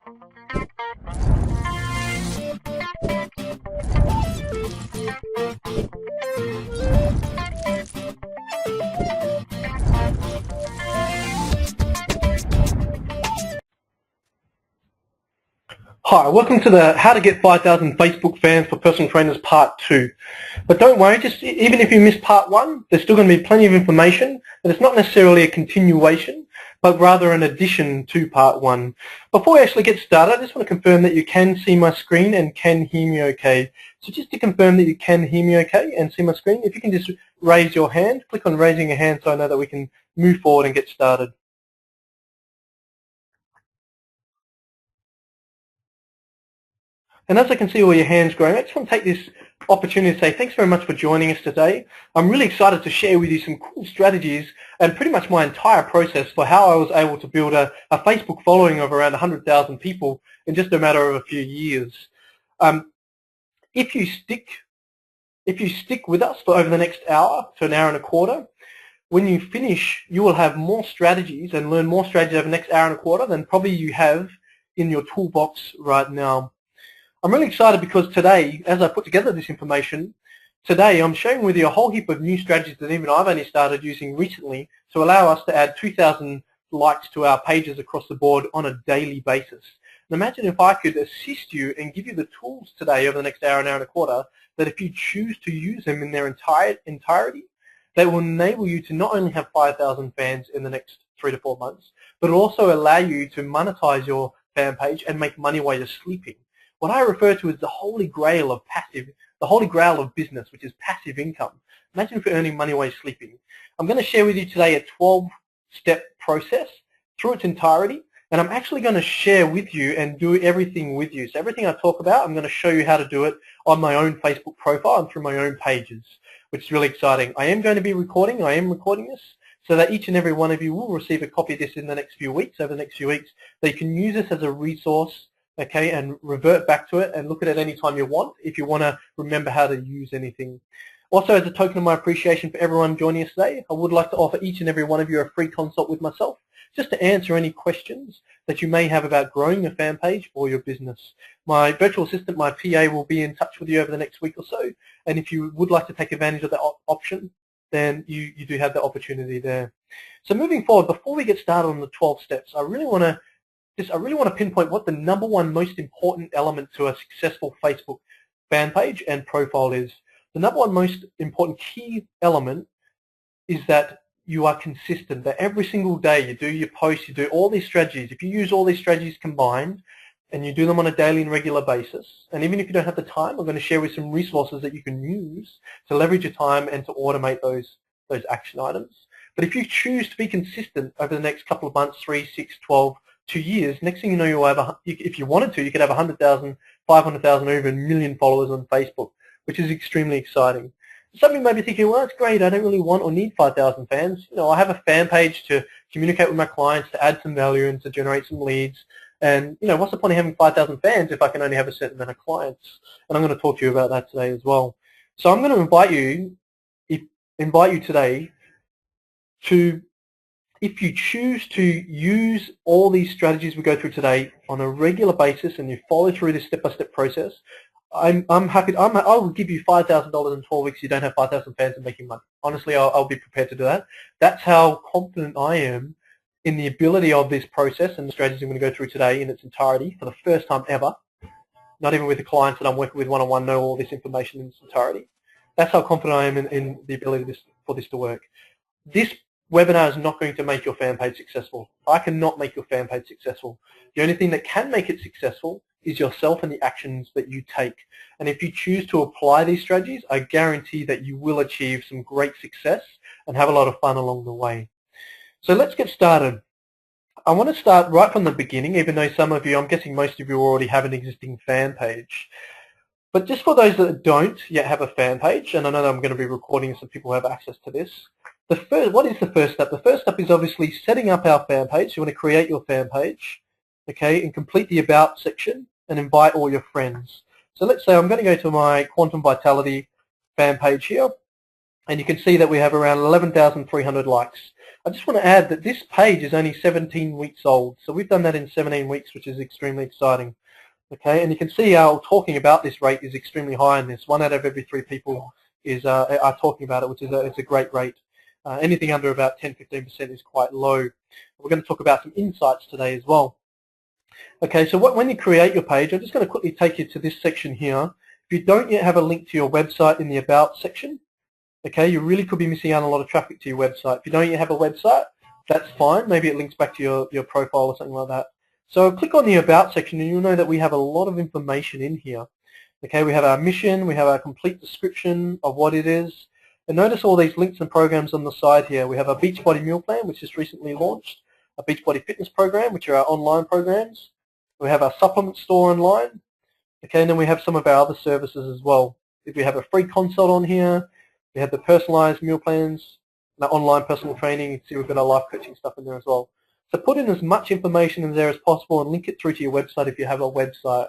Hi, welcome to the How to Get 5,000 Facebook Fans for Personal Trainers Part 2. But don't worry, even if you missed Part 1, there's still going to be plenty of information, and it's not necessarily a continuation, but rather an addition to Part 1. Before we actually get started, I just want to confirm that you can see my screen and can hear me okay. So just to confirm that you can hear me okay and see my screen, if you can just raise your hand, click on raising a hand so I know that we can move forward and get started. And as I can see all your hands growing, I just want to take this opportunity to say thanks very much for joining us today. I'm really excited to share with you some cool strategies and pretty much my entire process for how I was able to build a Facebook following of around 100,000 people in just a matter of a few years. If you stick with us for over the next hour to an hour and a quarter, when you finish, you will have more strategies and learn more strategies over the next hour and a quarter than probably you have in your toolbox right now. I'm really excited because today, as I put together this information, today I'm sharing with you a whole heap of new strategies that even I've only started using recently to allow us to add 2,000 likes to our pages across the board on a daily basis. And imagine if I could assist you and give you the tools today over the next hour and a quarter that if you choose to use them in their entirety, they will enable you to not only have 5,000 fans in the next 3 to 4 months, but also allow you to monetize your fan page and make money while you're sleeping. What I refer to as the holy grail of business, which is passive income. Imagine if you're earning money while you're sleeping. I'm going to share with you today a 12-step process through its entirety, and I'm actually going to share with you and do everything with you. So everything I talk about, I'm going to show you how to do it on my own Facebook profile and through my own pages, which is really exciting. I am recording this, so that each and every one of you will receive a copy of this in the next few weeks, over the next few weeks, that you can use this as a resource, okay, and revert back to it and look at it any time you want if you want to remember how to use anything. Also, as a token of my appreciation for everyone joining us today, I would like to offer each and every one of you a free consult with myself just to answer any questions that you may have about growing your fan page or your business. My virtual assistant, my PA, will be in touch with you over the next week or so, and if you would like to take advantage of that option, then you do have the opportunity there. So moving forward, before we get started on the 12 steps, I really want to pinpoint what the number one most important element to a successful Facebook fan page and profile is. The number one most important key element is that you are consistent, that every single day you do your posts, you do all these strategies. If you use all these strategies combined and you do them on a daily and regular basis, and even if you don't have the time, I'm going to share with some resources that you can use to leverage your time and to automate those action items. But if you choose to be consistent over the next couple of months, 3, 6, 12, 2 years, next thing you know, you'll have, if you wanted to, you could have 100,000, 500,000, or even 1 million followers on Facebook, which is extremely exciting. Some of you may be thinking, well, that's great, I don't really want or need 5,000 fans. I have a fan page to communicate with my clients, to add some value and to generate some leads. And, what's the point of having 5,000 fans if I can only have a certain amount of clients? And I'm going to talk to you about that today as well. So I'm going to invite you today to, if you choose to use all these strategies we go through today on a regular basis and you follow through this step-by-step process, I will give you $5,000 in 12 weeks. You don't have 5,000 fans and making money. Honestly, I'll be prepared to do that. That's how confident I am in the ability of this process and the strategies I'm going to go through today in its entirety for the first time ever. Not even with the clients that I'm working with one-on-one know all this information in its entirety. That's how confident I am in the ability for this to work. This webinar is not going to make your fan page successful. I cannot make your fan page successful. The only thing that can make it successful is yourself and the actions that you take. And if you choose to apply these strategies, I guarantee that you will achieve some great success and have a lot of fun along the way. So let's get started. I want to start right from the beginning, even though some of you, I'm guessing most of you already have an existing fan page. But just for those that don't yet have a fan page, and I know that I'm going to be recording so people have access to this, what is the first step? The first step is obviously setting up our fan page. You want to create your fan page, okay, and complete the About section and invite all your friends. So let's say I'm going to go to my Quantum Vitality fan page here, and you can see that we have around 11,300 likes. I just want to add that this page is only 17 weeks old. So we've done that in 17 weeks, which is extremely exciting. Okay, and you can see how talking about this rate is extremely high in this. 1 out of every 3 people are talking about it, which is it's a great rate. Anything under about 10-15% is quite low. We're going to talk about some insights today as well. Okay, so when you create your page, I'm just going to quickly take you to this section here. If you don't yet have a link to your website in the About section, okay, you really could be missing out on a lot of traffic to your website. If you don't yet have a website, that's fine. Maybe it links back to your profile or something like that. So click on the About section and you'll know that we have a lot of information in here. Okay, we have our mission, we have our complete description of what it is. And notice all these links and programs on the side here. We have a Beachbody Meal Plan, which is recently launched, a Beachbody Fitness Program, which are our online programs. We have our supplement store online. Okay, and then we have some of our other services as well. If we have a free consult on here, we have the personalized meal plans, the online personal training. You can see we've got our life coaching stuff in there as well. So put in as much information in there as possible and link it through to your website if you have a website.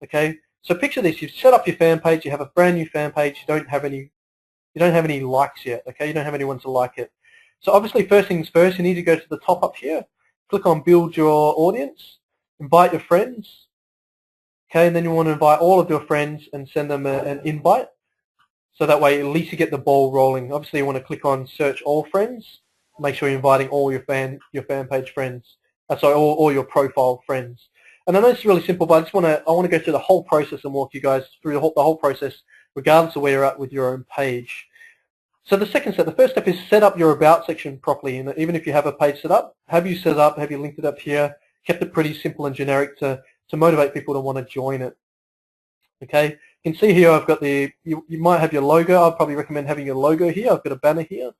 Okay, so picture this: you've set up your fan page, you have a brand new fan page, you don't have any likes yet. Okay, you don't have anyone to like it. So obviously, first things first, you need to go to the top up here, click on Build Your Audience, invite your friends. Okay, and then you want to invite all of your friends and send them an invite. So that way, at least you get the ball rolling. Obviously, you want to click on Search All Friends. Make sure you're inviting all your fan page friends. All your profile friends. And I know it's really simple, but I want to go through the whole process and walk you guys through the whole process, regardless of where you're at with your own page. So the first step is set up your About section properly. And even if you have a page set up, have you set up? Have you linked it up here? Kept it pretty simple and generic to motivate people to want to join it. Okay. You can see here I've got you might have your logo. I'd probably recommend having your logo here. I've got a banner here.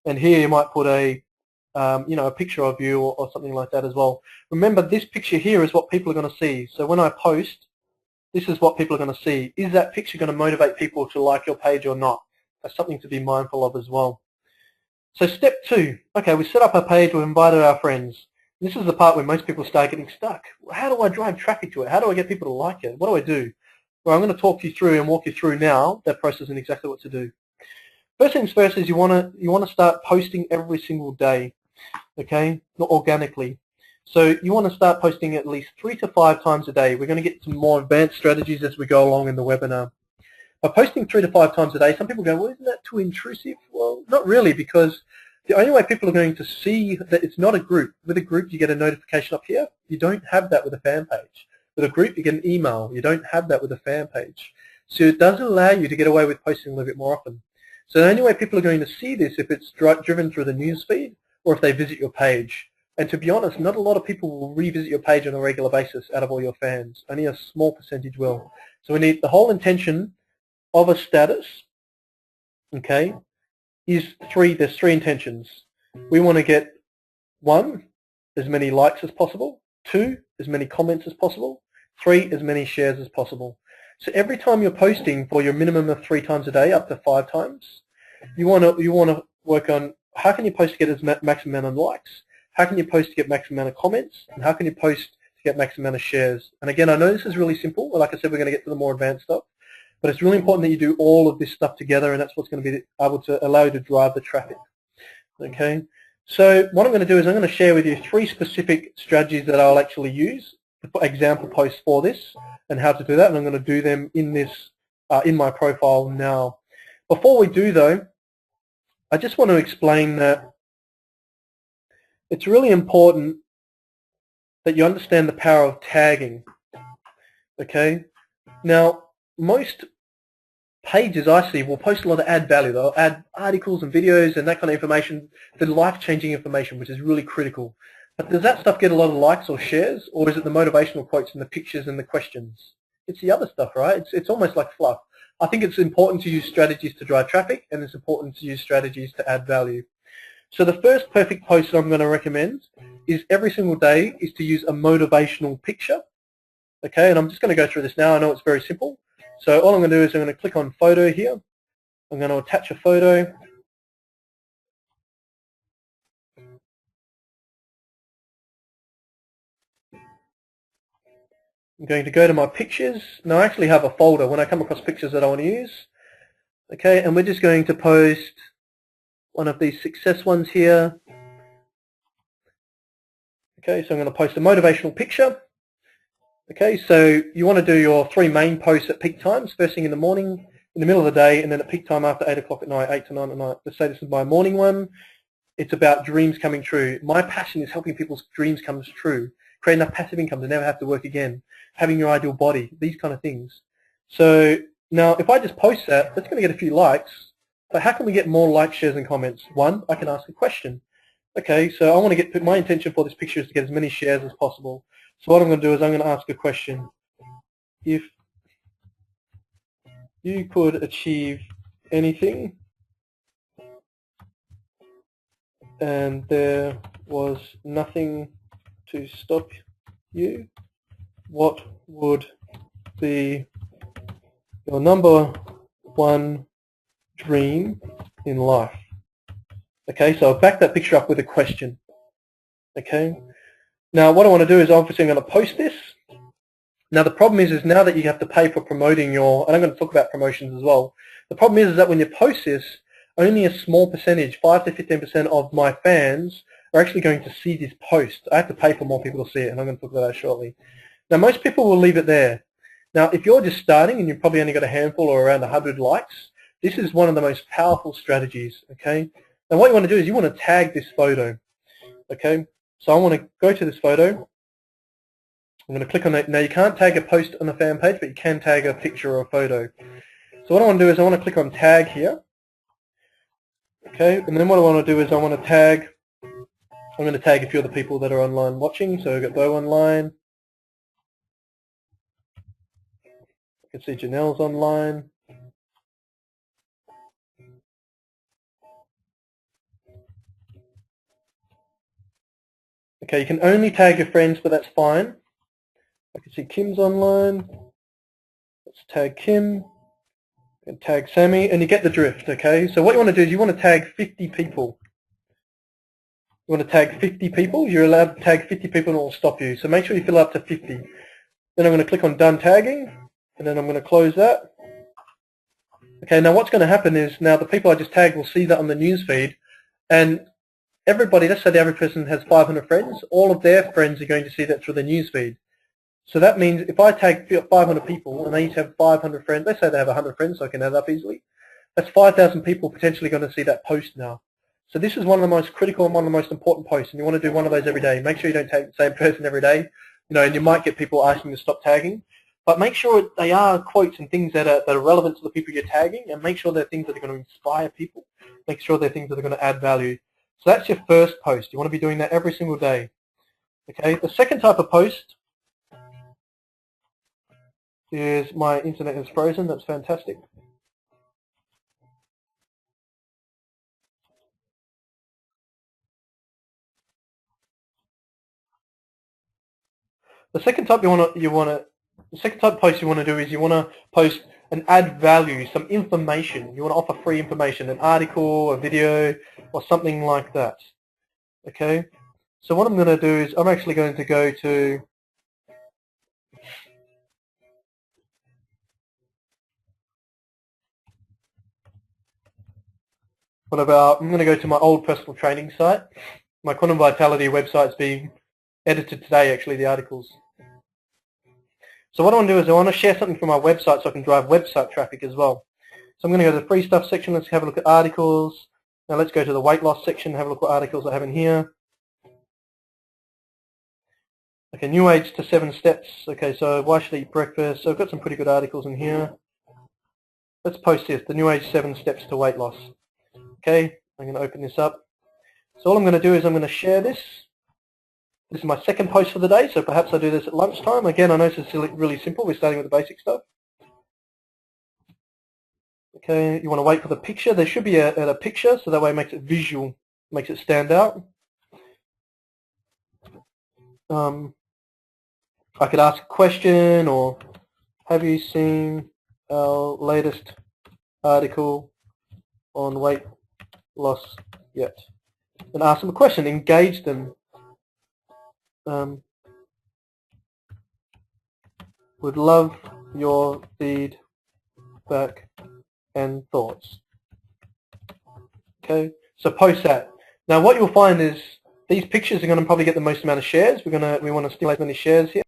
And here you might put a picture of you or something like that as well. Remember, this picture here is what people are going to see. So when I post, this is what people are going to see. Is that picture going to motivate people to like your page or not? That's something to be mindful of as well. So step 2, okay, we set up our page, we've invited our friends. This is the part where most people start getting stuck. How do I drive traffic to it? How do I get people to like it? What do I do? Well, I'm going to talk you through and walk you through now that process and exactly what to do. First things first is you want to start posting every single day, okay, not organically. So you want to start posting at least 3 to 5 times a day. We're going to get some more advanced strategies as we go along in the webinar. By posting 3 to 5 times a day, some people go, well, isn't that too intrusive? Well, not really, because the only way people are going to see that it's not a group. With a group, you get a notification up here. You don't have that with a fan page. With a group, you get an email. You don't have that with a fan page. So it doesn't allow you to get away with posting a little bit more often. So the only way people are going to see this if it's driven through the newsfeed or if they visit your page. And to be honest, not a lot of people will revisit your page on a regular basis out of all your fans. Only a small percentage will. So we need the whole intention of a status, okay, there's 3 intentions. We want to get 1, as many likes as possible, 2, as many comments as possible, 3, as many shares as possible. So every time you're posting for your minimum of 3 times a day, up to 5 times, you want to work on how can you post to get as maximum amount of likes, how can you post to get maximum amount of comments, and how can you post to get maximum amount of shares. And again, I know this is really simple, but like I said, we're going to get to the more advanced stuff. But it's really important that you do all of this stuff together, and that's what's going to be able to allow you to drive the traffic. Okay. So what I'm going to do is I'm going to share with you 3 specific strategies that I'll actually use, example posts for this, and how to do that. And I'm going to do them in this in my profile now. Before we do, though, I just want to explain that it's really important that you understand the power of tagging. Okay. Now, most pages I see will post a lot of add value. They'll add articles and videos and that kind of information, the life-changing information, which is really critical. But does that stuff get a lot of likes or shares, or is it the motivational quotes and the pictures and the questions? It's the other stuff, right? It's almost like fluff. I think it's important to use strategies to drive traffic, and it's important to use strategies to add value. So the first perfect post that I'm going to recommend is every single day is to use a motivational picture. Okay, and I'm just going to go through this now. I know it's very simple. So all I'm going to do is I'm going to click on photo here. I'm going to attach a photo. I'm going to go to my pictures. Now I actually have a folder when I come across pictures that I want to use. Okay, and we're just going to post one of these success ones here. Okay, so I'm going to post a motivational picture. Okay, so you want to do your 3 main posts at peak times, first thing in the morning, in the middle of the day, and then at peak time after 8 o'clock at night, 8 to 9 at night. Let's say this is my morning one. It's about dreams coming true. My passion is helping people's dreams come true, create enough passive income to never have to work again, having your ideal body, these kind of things. So now if I just post that, that's going to get a few likes, but how can we get more likes, shares, and comments? One, I can ask a question. Okay, so I want to get, my intention for this picture is to get as many shares as possible. So what I'm going to do is I'm going to ask a question. If you could achieve anything and there was nothing to stop you, what would be your number one dream in life? Okay, so I'll back that picture up with a question. Okay, now what I want to do is obviously I'm going to post this. Now the problem is now that you have to pay for promoting your, and I'm going to talk about promotions as well. The problem is that when you post this, only a small percentage, 5 to 15% of my fans are actually going to see this post. I have to pay for more people to see it, and I'm going to talk about that shortly. Now most people will leave it there. Now if you're just starting and you've probably only got a handful or around 100 likes, this is one of the most powerful strategies. Okay, and what you want to do is you want to tag this photo. Okay, so I want to go to this photo. I'm going to click on it. Now you can't tag a post on the fan page, but you can tag a picture or a photo. So what I want to do is I want to click on tag here. Okay, and then what I want to do is I want to tag, I'm going to tag a few of the people that are online watching. So I've got Bo online. I can see Janelle's online. Okay, you can only tag your friends, but that's fine. I can see Kim's online. Let's tag Kim. And tag Sammy, and you get the drift. Okay, so what you want to do is you want to tag 50 people. You want to tag 50 people. You're allowed to tag 50 people, and it will stop you. So make sure you fill up to 50. Then I'm going to click on done tagging, and then I'm going to close that. Okay, now what's going to happen is now the people I just tagged will see that on the news feed, and everybody, let's say the average person has 500 friends, all of their friends are going to see that through the news feed. So that means if I tag 500 people and they each have 500 friends, let's say they have 100 friends so I can add up easily, that's 5,000 people potentially going to see that post now. So this is one of the most critical and one of the most important posts, and you want to do one of those every day. Make sure you don't tag the same person every day, and you might get people asking to stop tagging, but make sure they are quotes and things that are relevant to the people you're tagging, and make sure they're things that are going to inspire people. Make sure they're things that are going to add value. So that's your first post. You want to be doing that every single day. Okay, the second type of post is my internet is frozen. That's fantastic. The second type the second type of post you want to do is you want to post and add value, some information. You want to offer free information, an article, a video, or something like that. Okay. So what I'm going to do is I'm actually going to go to I'm going to go to my old personal training site. My Quantum Vitality website's being edited today, actually, the articles. So what I want to do is I want to share something from my website so I can drive website traffic as well. So I'm going to go to the free stuff section. Let's have a look at articles. Now let's go to the weight loss section, have a look what articles I have in here. Okay, New Age to 7 Steps. Okay, so why should I eat breakfast? So I've got some pretty good articles in here. Let's post this, the New Age 7 Steps to Weight Loss. Okay, I'm going to open this up. So all I'm going to do is I'm going to share this. This is my second post for the day, so perhaps I do this at lunchtime. Again, I know this is really simple. We're starting with the basic stuff. Okay, you want to wait for the picture. There should be a picture, so that way it makes it visual, makes it stand out. I could ask a question, or have you seen our latest article on weight loss yet? And ask them a question, engage them. Would love your feedback and thoughts. Okay, so post that. Now what you'll find is these pictures are going to probably get the most amount of shares. We want to stimulate as many shares here.